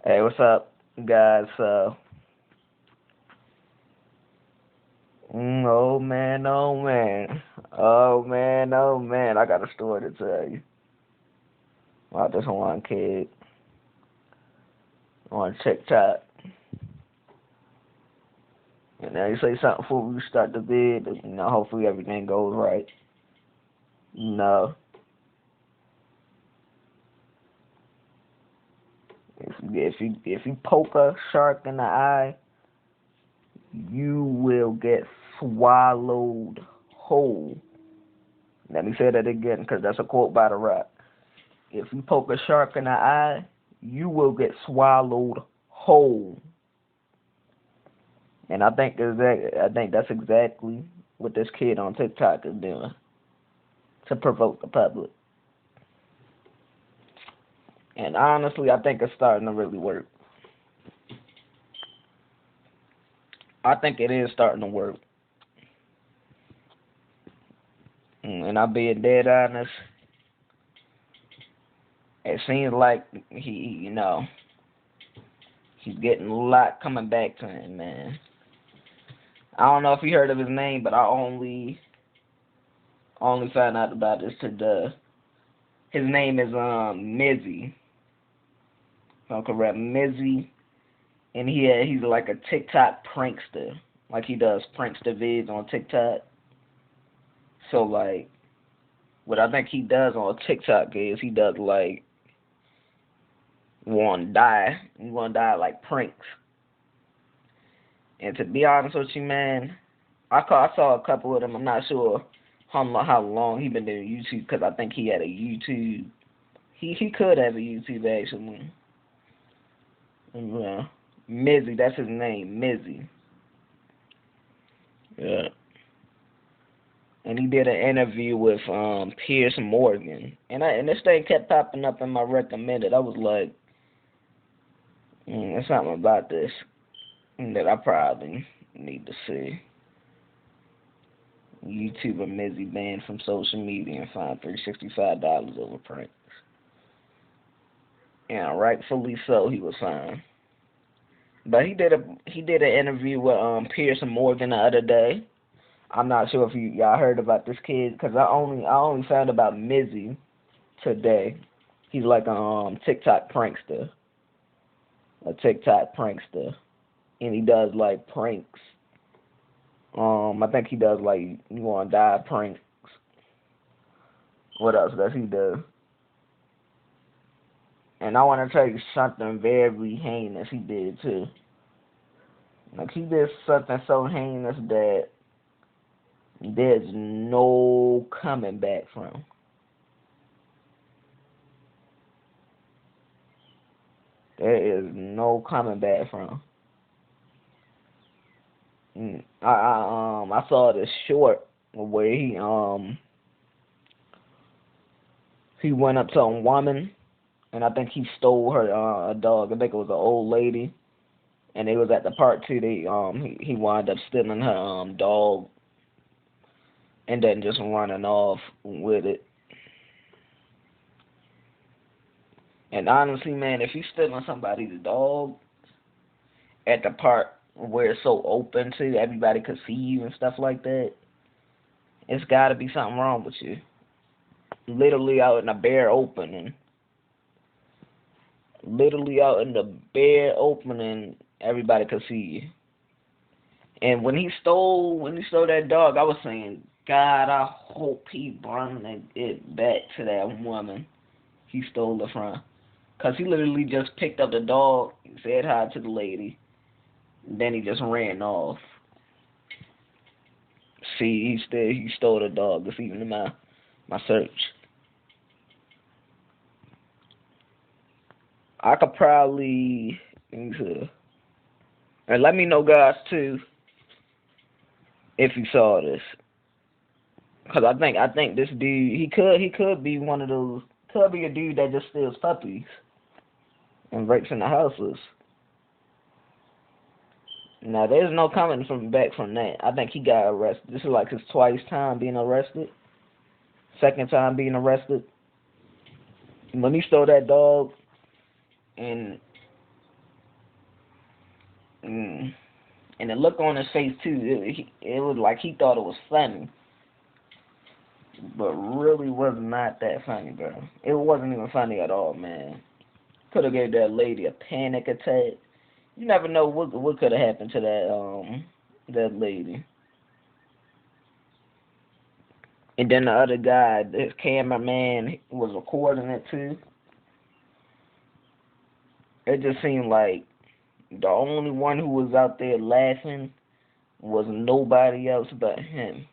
Hey, what's up, guys? Oh man, oh man, oh man, oh man, I got a story to tell you about this one kid on TikTok. And now you say something before we start the vid. Hopefully everything goes right. No, if you poke a shark in the eye, you will get swallowed whole. Let me say that again, because that's a quote by The Rock. If you poke a shark in the eye, you will get swallowed whole. And I think that's exactly what this kid on TikTok is doing to provoke the public. And honestly, I think it's starting to really work. I think it is starting to work. And I'm being dead honest. It seems like he's getting a lot coming back to him, man. I don't know if you heard of his name, but I only found out about this today. His name is Mizzy. If I'm correct, Mizzy, and he's like a TikTok prankster. Like he does prankster vids on TikTok. So like, what I think he does on TikTok is he does like he want to die like pranks. And to be honest with you, man, I saw a couple of them. I'm not sure how long he been doing YouTube because I think he had a YouTube. He could have a YouTube actually. Yeah. Mizzy, that's his name, Mizzy. Yeah. And he did an interview with Piers Morgan, and this thing kept popping up in my recommended. I was like, there's something about this that I probably need to see. YouTuber Mizzy banned from social media and fined $365 over pranks. And rightfully so, he was fined. But he did an interview with Piers Morgan the other day. I'm not sure if y'all heard about this kid because I only found about Mizzy today. He's like a TikTok prankster, and he does like pranks. I think he does like you want to die pranks. What else does he do? And I want to tell you something very heinous he did too. Like he did something so heinous that there's no coming back from. There is no coming back from. I saw this short where he went up to a woman and I think he stole her a dog. I think it was an old lady, and they was at the park too. He wound up stealing her dog and then just running off with it. And honestly, man, if you stealing somebody's dog at the park where it's so open to everybody could see you and stuff like that, it's got to be something wrong with you. Literally out in the bare opening, everybody could see you. And when he stole that dog, I was saying, God, I hope he brung it back to that woman he stole it from. Cause he literally just picked up the dog, said hi to the lady, then he just ran off. See, he stole the dog. It's even in my search. I could probably and let me know, guys, too, if you saw this. Cause I think this dude he could be one of those, could be a dude that just steals puppies and breaks into houses. Now there's no coming from back from that. I think he got arrested. This is like his twice time being arrested. Second time being arrested. When he stole that dog and Mm. And the look on his face too, it was like he thought it was funny, but really was not that funny, bro. It wasn't even funny at all, man. Could have gave that lady a panic attack. You never know what could have happened to that lady. And then the other guy, this cameraman, was recording it too. It just seemed like the only one who was out there laughing was nobody else but him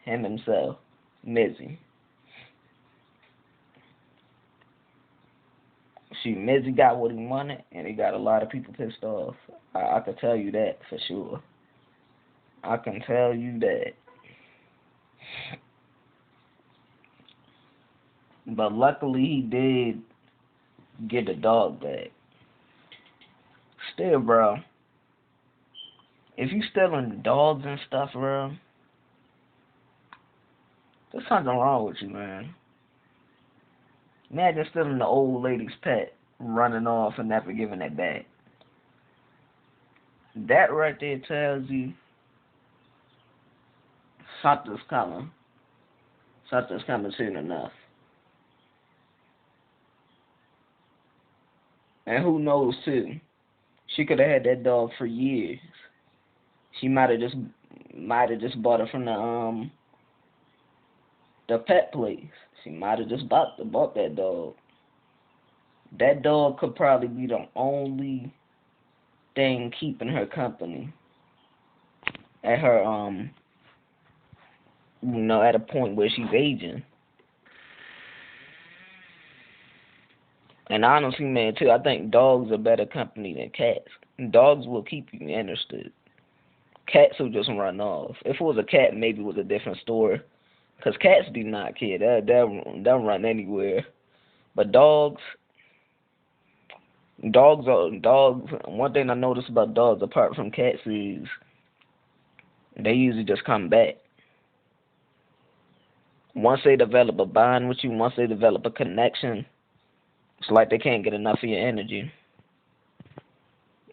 himself, Mizzy. Mizzy got what he wanted, and he got a lot of people pissed off. I can tell you that for sure. I can tell you that. But luckily, he did get the dog back. Still, bro, if you stealing dogs and stuff, bro, there's something wrong with you, man. Imagine stealing the old lady's pet, running off and never giving it back. That right there tells you something's coming. Something's coming soon enough. And who knows too? She could have had that dog for years. She might have just bought it from the pet place. She might have just bought that dog. That dog could probably be the only thing keeping her company at her at a point where she's aging. And honestly, man, too, I think dogs are better company than cats. Dogs will keep you interested. Cats will just run off. If it was a cat, maybe it was a different story. Because cats do not care. They'll run anywhere. But dogs. One thing I noticed about dogs, apart from cats, is they usually just come back. Once they develop a bond with you, once they develop a connection, it's like they can't get enough of your energy.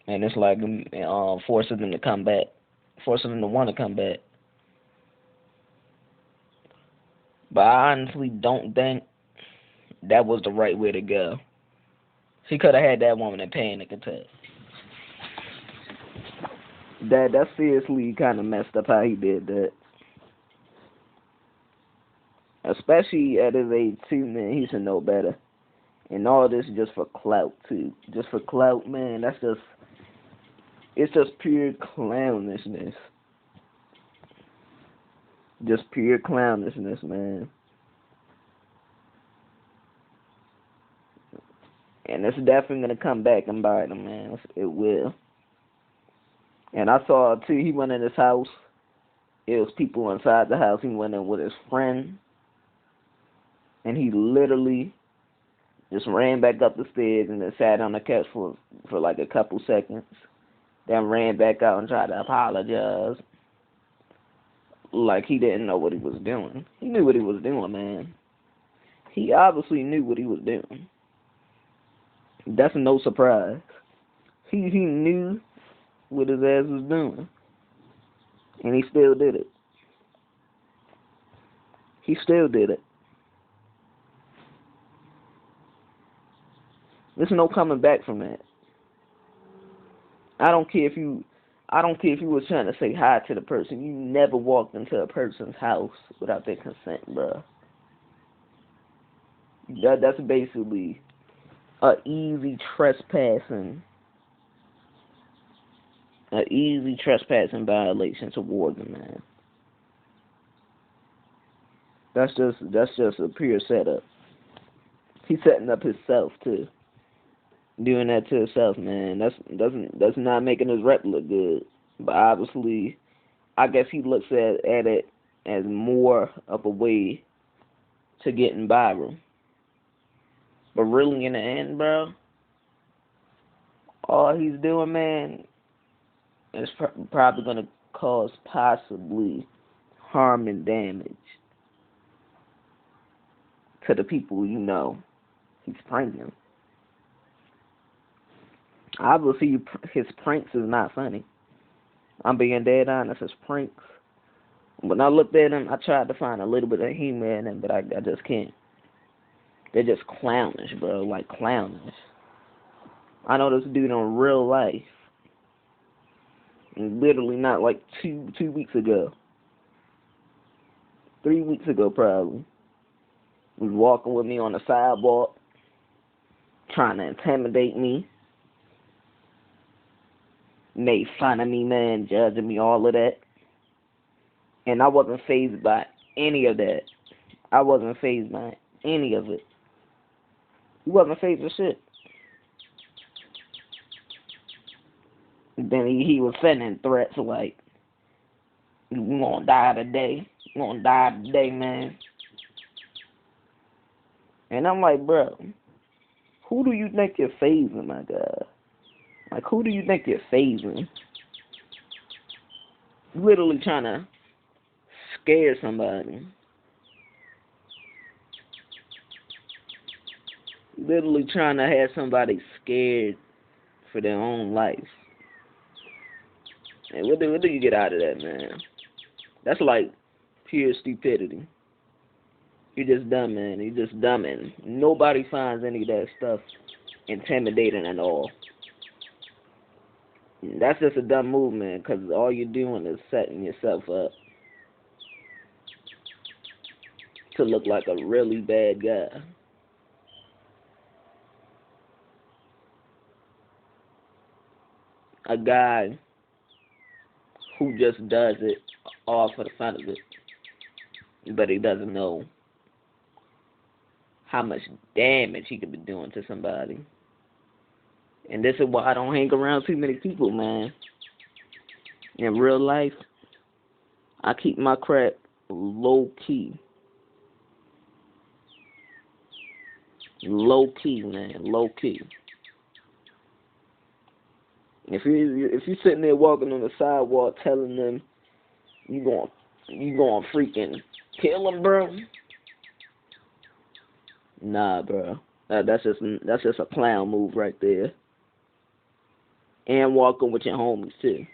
And it's like forcing them to come back, forcing them to want to come back. But I honestly don't think that was the right way to go. He could have had that woman in panic attack. That seriously kind of messed up how he did that. Especially at his age too, man. He should know better. And all this just for clout too. Just for clout, man. It's just pure clownishness. Just pure clownishness, man. And it's definitely gonna come back and bite him, man. It will. And I saw too. He went in his house. It was people inside the house. He went in with his friend, and he literally just ran back up the stairs and then sat on the couch for like a couple seconds. Then ran back out and tried to apologize. Like he didn't know what he was doing. He knew what he was doing, man. He obviously knew what he was doing. That's no surprise. He knew what his ass was doing. And he still did it. He still did it. There's no coming back from that. I don't care if you was trying to say hi to the person. You never walked into a person's house without their consent, bro. That's basically a easy trespassing violation towards them, man. That's just a pure setup. He's setting up himself too. Doing that to himself, man. That's not making his rep look good. But obviously, I guess he looks at it as more of a way to getting viral. But really, in the end, bro, all he's doing, man, is probably gonna cause possibly harm and damage to the people he's pranking. Obviously, his pranks is not funny. I'm being dead honest. His pranks. When I looked at him, I tried to find a little bit of humor in him, but I just can't. They're just clownish, bro. Like clownish. I know this dude in real life. Literally not like two weeks ago. 3 weeks ago probably. Was walking with me on the sidewalk, trying to intimidate me. Made fun of me, man, judging me, all of that. And I wasn't fazed by any of that. I wasn't fazed by any of it. He wasn't fazed with shit. Then he was sending threats like, "You gonna die today. You gonna die today, man." And I'm like, bro, who do you think you're phasing, my God? Like, who do you think you're phasing? Literally trying to scare somebody. Literally trying to have somebody scared for their own life. And what do you get out of that, man? That's like pure stupidity. You're just dumb, man. You're just dumb, and nobody finds any of that stuff intimidating at all. That's just a dumb move, man, because all you're doing is setting yourself up to look like a really bad guy. A guy who just does it all for the fun of it, but he doesn't know how much damage he could be doing to somebody. And this is why I don't hang around too many people, man. In real life, I keep my crap low key. Low key, man. Low key. If you're sitting there walking on the sidewalk telling them you going freaking kill them, bro. Nah, bro. That's just a clown move right there. And walking with your homies too.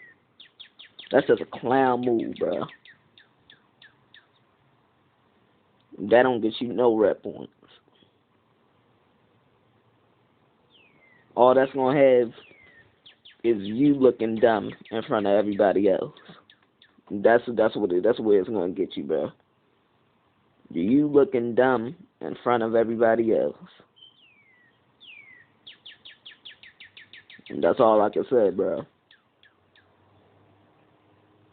That's just a clown move, bro. That don't get you no rep points. All that's gonna have is you looking dumb in front of everybody else. That's where it's gonna get you, bro. You looking dumb in front of everybody else. And that's all I can say, bro.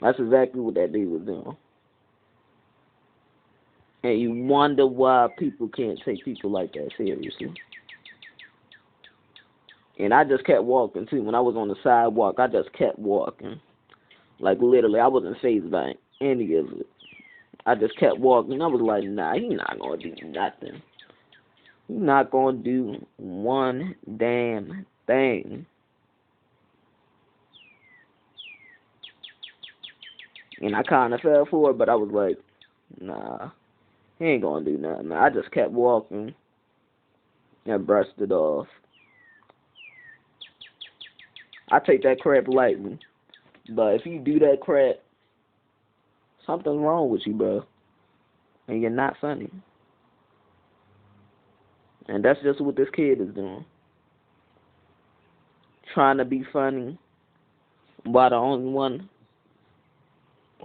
That's exactly what that dude was doing. And you wonder why people can't take people like that seriously. And I just kept walking, too. When I was on the sidewalk, I just kept walking. Like, literally, I wasn't fazed by any of it. I just kept walking. I was like, nah, he's not going to do nothing. He's not going to do one damn thing. And I kind of fell for it, but I was like, nah, he ain't going to do nothing. I just kept walking and brushed it off. I take that crap lightly. But if you do that crap, something's wrong with you, bro. And you're not funny. And that's just what this kid is doing. Trying to be funny while the only one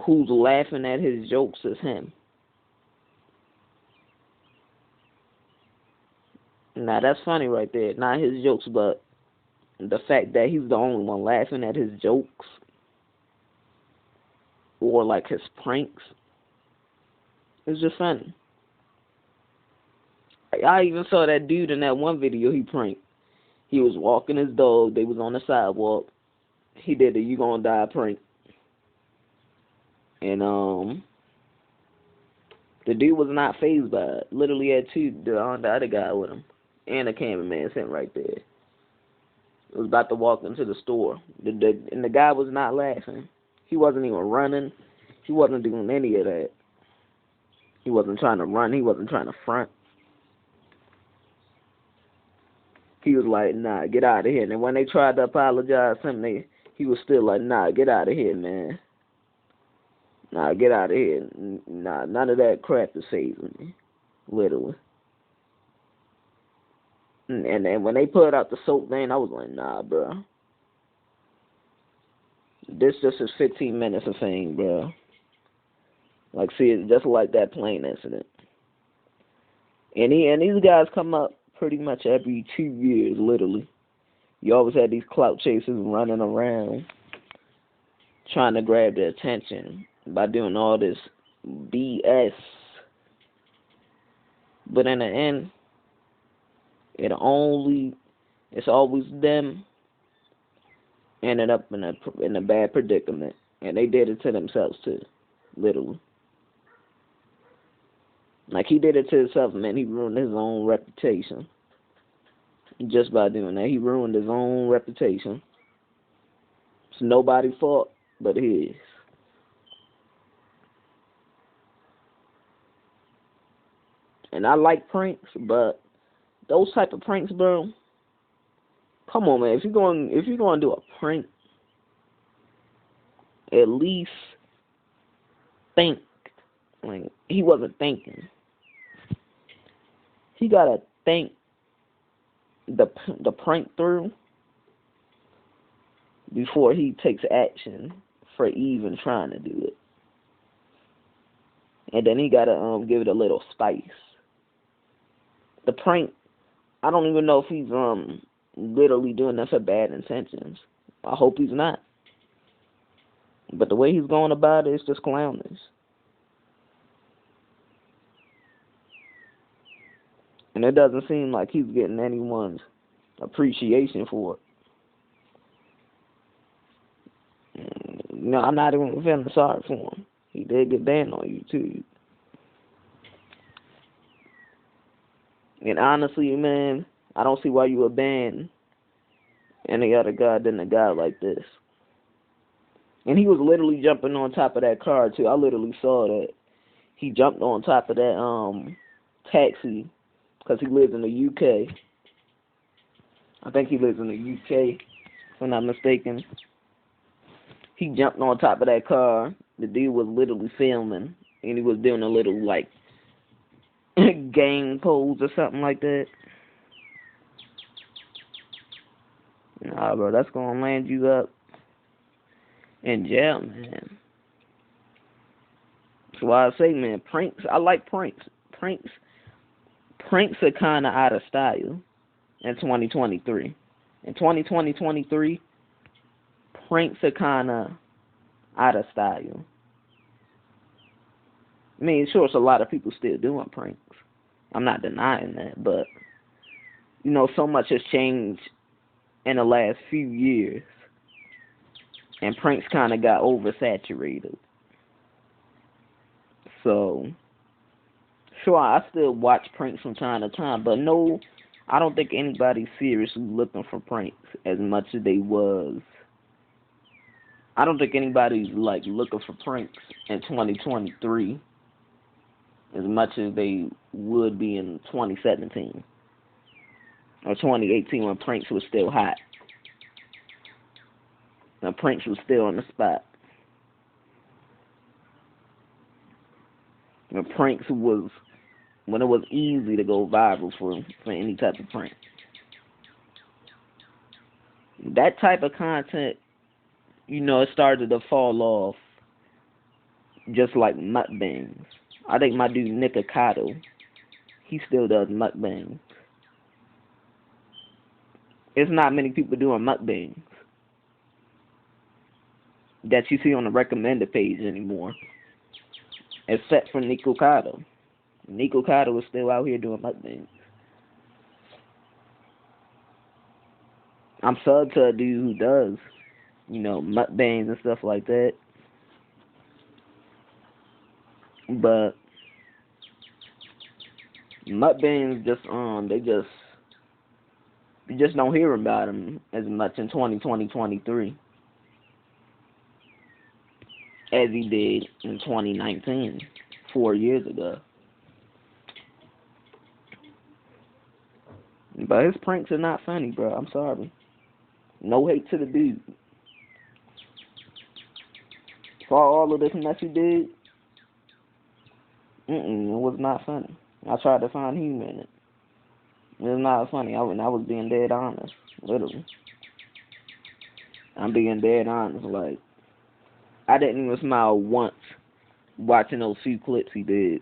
who's laughing at his jokes is him. Now, that's funny right there. Not his jokes, but the fact that he's the only one laughing at his jokes or like his pranks is just funny. I even saw that dude in that one video he pranked. He was walking his dog. They was on the sidewalk. He did the "you gonna die" prank. And the dude was not fazed by it. Literally had the other guy with him. And a cameraman sitting right there. It was about to walk into the store. And the guy was not laughing. He wasn't even running. He wasn't doing any of that. He wasn't trying to run. He wasn't trying to front. He was like, nah, get out of here. And then when they tried to apologize to him, he was still like, nah, get out of here, man. Nah, get out of here. Nah, none of that crap is saving me. Literally. And then when they put out the soap thing, I was like, nah, bro. This just is 15 minutes of fame, bro. Like, see, it's just like that plane incident. And these guys come up pretty much every 2 years, literally. You always had these clout chasers running around trying to grab their attention by doing all this BS. But in the end, it's always them ended up in a bad predicament. And they did it to themselves too, literally. Like, he did it to himself, man. He ruined his own reputation. Just by doing that, he ruined his own reputation. It's nobody's fault but his. And I like pranks, but those type of pranks, bro. Come on, man. If you're going to do a prank, at least think. Like, he wasn't thinking. He gotta think the prank through before he takes action for even trying to do it. And then he gotta give it a little spice. The prank, I don't even know if he's literally doing that for bad intentions. I hope he's not. But the way he's going about it is just clownish. And it doesn't seem like he's getting anyone's appreciation for it. No, I'm not even feeling sorry for him. He did get banned on YouTube. And honestly, man, I don't see why you would ban any other guy than a guy like this. And he was literally jumping on top of that car, too. I literally saw that. He jumped on top of that taxi because he lives in the UK. I think he lives in the UK, if I'm not mistaken. He jumped on top of that car. The dude was literally filming, and he was doing a little, like, gang pose or something like that. Nah, bro, that's gonna land you up in jail, man. That's why I say, man, pranks. I like pranks. Pranks are kind of out of style in 2023. In 2023, pranks are kind of out of style. I mean, sure, it's a lot of people still doing pranks. I'm not denying that, but you know, so much has changed in the last few years, and pranks kind of got oversaturated. So, sure, I still watch pranks from time to time, but no, I don't think anybody's seriously looking for pranks as much as they was. I don't think anybody's like looking for pranks in 2023 as much as they would be in 2017 or 2018 when pranks was still hot. Now pranks was still on the spot. When pranks was when it was easy to go viral for any type of prank. That type of content, you know, it started to fall off just like mukbangs. I think my dude Nick Ocado, he still does mukbangs. It's not many people doing mukbangs that you see on the recommended page anymore, except for Nick Ocado. Nick Ocado is still out here doing mukbangs. I'm subbed to a dude who does, you know, mukbangs and stuff like that. But mukbangs just you just don't hear about them as much in 2023 as he did in 2019, 4 years ago. But his pranks are not funny, bro. I'm sorry. No hate to the dude. For all of this mess he did, it was not funny. I tried to find humor in it. It was not funny. I was being dead honest, literally. I'm being dead honest. Like, I didn't even smile once watching those few clips he did.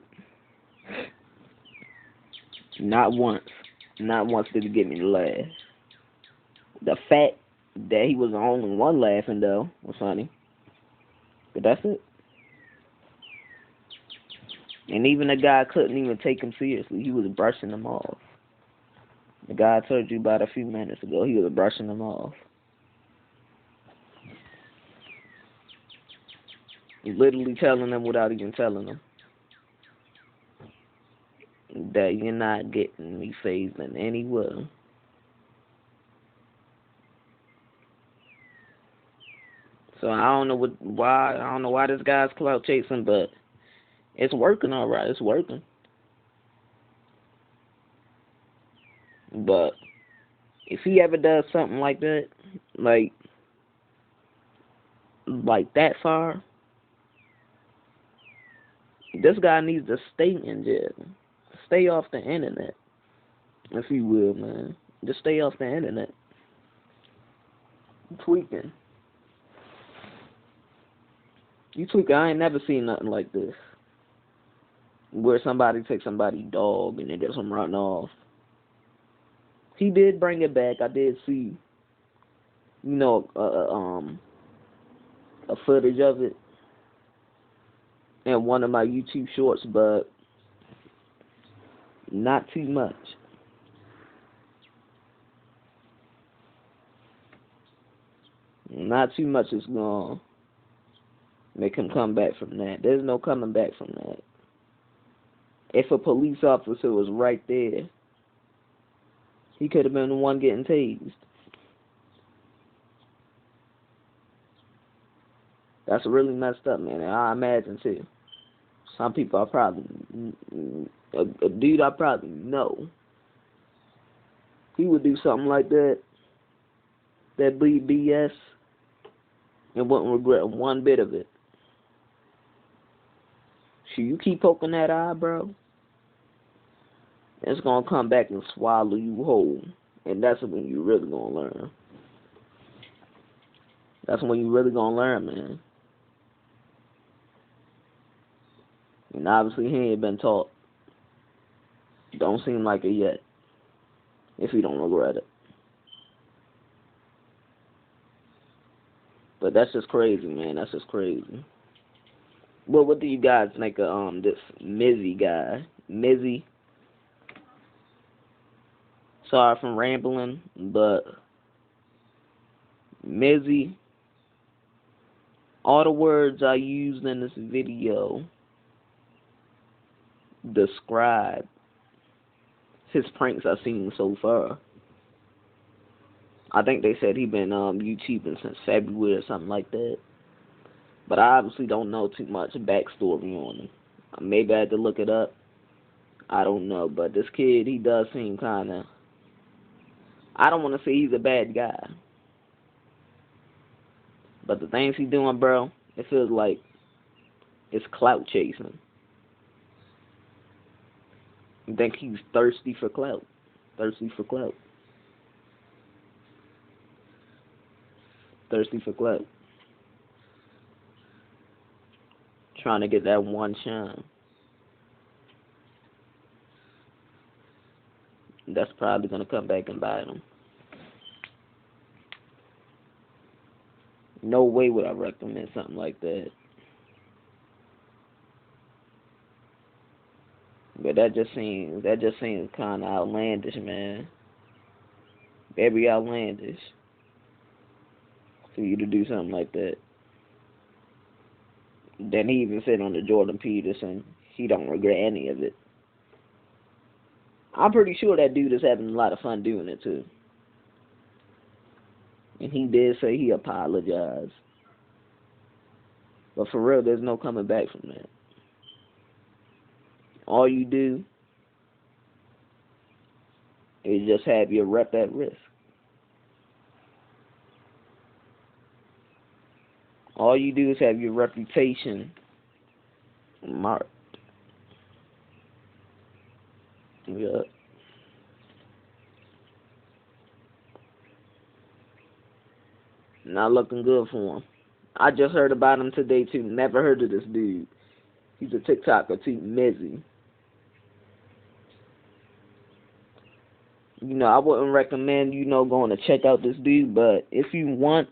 Not once. Not once did it get me to laugh. The fact that he was the only one laughing, though, was funny. But that's it. And even the guy couldn't even take him seriously. He was brushing him off. The guy I told you about a few minutes ago, he was brushing him off. Literally telling them without even telling them that you're not getting me phased in any way. So I don't know why this guy's clout chasing, but it's working alright. It's working. But if he ever does something like that, like that far, this guy needs to stay in jail. Stay off the internet, if you will, man. Just stay off the internet. Tweaking. You tweaking. I ain't never seen nothing like this. Where somebody takes somebody's dog and they just them run off. He did bring it back. I did see, a footage of it in one of my YouTube shorts, but not too much. Not too much is going to make him come back from that. There's no coming back from that. If a police officer was right there, he could have been the one getting tased. That's really messed up, man. And I imagine, too. Some people are probably... A dude I probably know, he would do something like that. That bleed BS. And wouldn't regret one bit of it. So you keep poking that eye, bro, it's gonna come back and swallow you whole. And that's when you really gonna learn. That's when you really gonna learn, man. And obviously he ain't been taught. Don't seem like it yet. If you don't regret it. But that's just crazy, man. That's just crazy. Well, what do you guys think of this Mizzy guy? Mizzy. Sorry for rambling, but Mizzy, all the words I used in this video describe his pranks I've seen so far. I think they said he been YouTubing since February or something like that. But I obviously don't know too much backstory on him. Maybe I had to look it up. I don't know. But this kid, he does seem kind of... I don't want to say he's a bad guy. But the things he's doing, bro, it feels like it's clout chasing. I think he's thirsty for clout. Thirsty for clout. Thirsty for clout. Trying to get that one shine. That's probably going to come back and bite him. No way would I recommend something like that. But that just seems kind of outlandish, man. Very outlandish for you to do something like that. Then he even said on the Jordan Peterson, he don't regret any of it. I'm pretty sure that dude is having a lot of fun doing it too. And he did say he apologized. But for real, there's no coming back from that. All you do It just have your rep at risk. All you do is have your reputation marked. Yeah. Not looking good for him. I just heard about him today too. Never heard of this dude. He's a TikToker too, Mizzy. I wouldn't recommend, going to check out this dude, but if you want,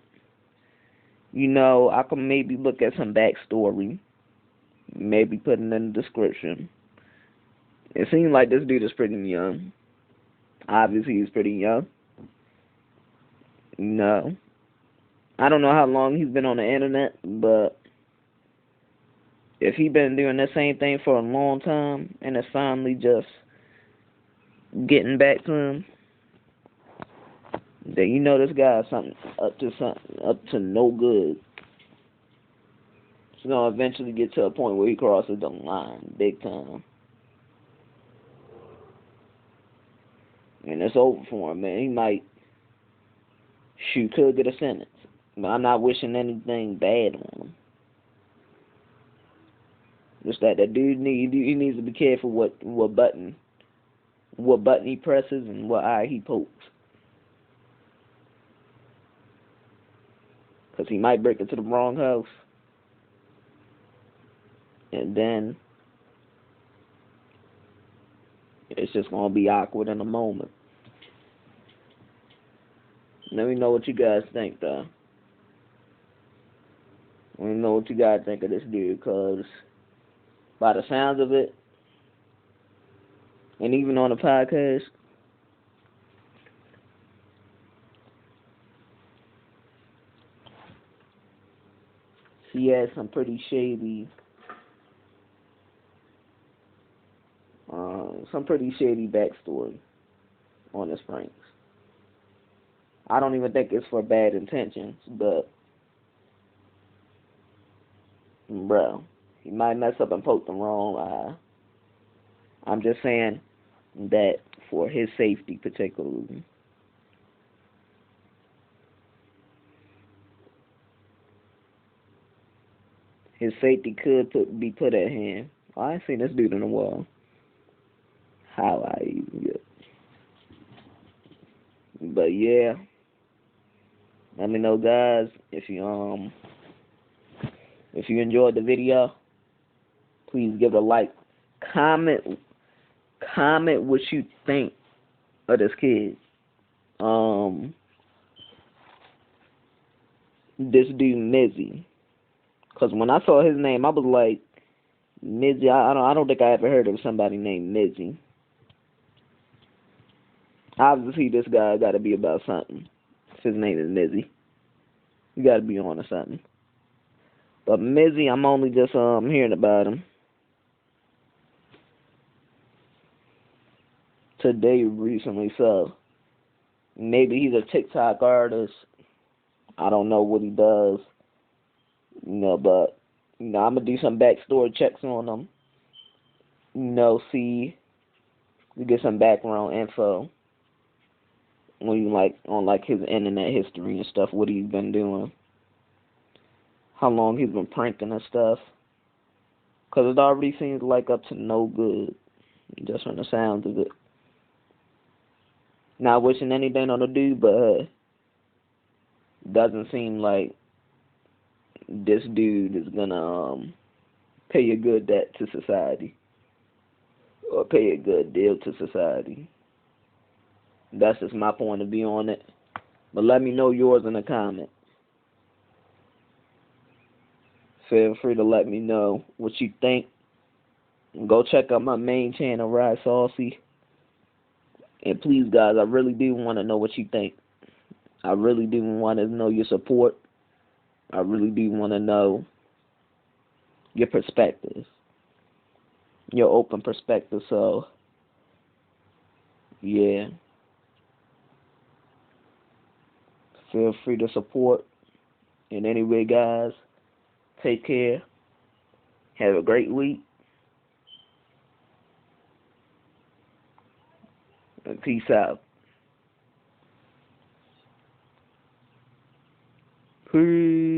I can maybe look at some backstory. Maybe put it in the description. It seems like this dude is pretty young. Obviously, he's pretty young. No. I don't know how long he's been on the internet, but if he's been doing the same thing for a long time and it's finally just getting back to him, then this guy is up to no good. He's gonna eventually get to a point where he crosses the line big time. And it's over for him, man. He might could get a sentence. But I'm not wishing anything bad on him. Just that dude he needs to be careful what button he presses and what eye he pokes. Because he might break into the wrong house. And then it's just going to be awkward in a moment. Let me know what you guys think, though. Let me know what you guys think of this dude, because by the sounds of it, and even on the podcast, he has some pretty shady backstory on his pranks. I don't even think it's for bad intentions, but bro, he might mess up and poke the wrong eye. I'm just saying that for his safety particularly. His safety could be put at hand. I ain't seen this dude in a while. How I even get. But yeah. Let me know, guys, if you enjoyed the video, please give it a like. Comment what you think of this kid. This dude Mizzy. Cause when I saw his name, I was like, Mizzy. I don't think I ever heard of somebody named Mizzy. Obviously, this guy got to be about something. If his name is Mizzy, you got to be on to something. But Mizzy, I'm only just hearing about him today recently, so maybe he's a TikTok artist. I don't know what he does, but I'm gonna do some backstory checks on him. See, we get some background info on his internet history and stuff, what he's been doing, how long he's been pranking and stuff. Cause it already seems like up to no good, just from the sounds of it. Not wishing anything on the dude, but doesn't seem like this dude is gonna pay a good debt to society or pay a good deal to society. That's just my point of view on it. But let me know yours in the comments. Feel free to let me know what you think. Go check out my main channel, Ride Saucy. And please, guys, I really do want to know what you think. I really do want to know your support. I really do want to know your perspective, your open perspective. So, yeah. Feel free to support. And anyway, guys, take care. Have a great week. Peace out. Peace.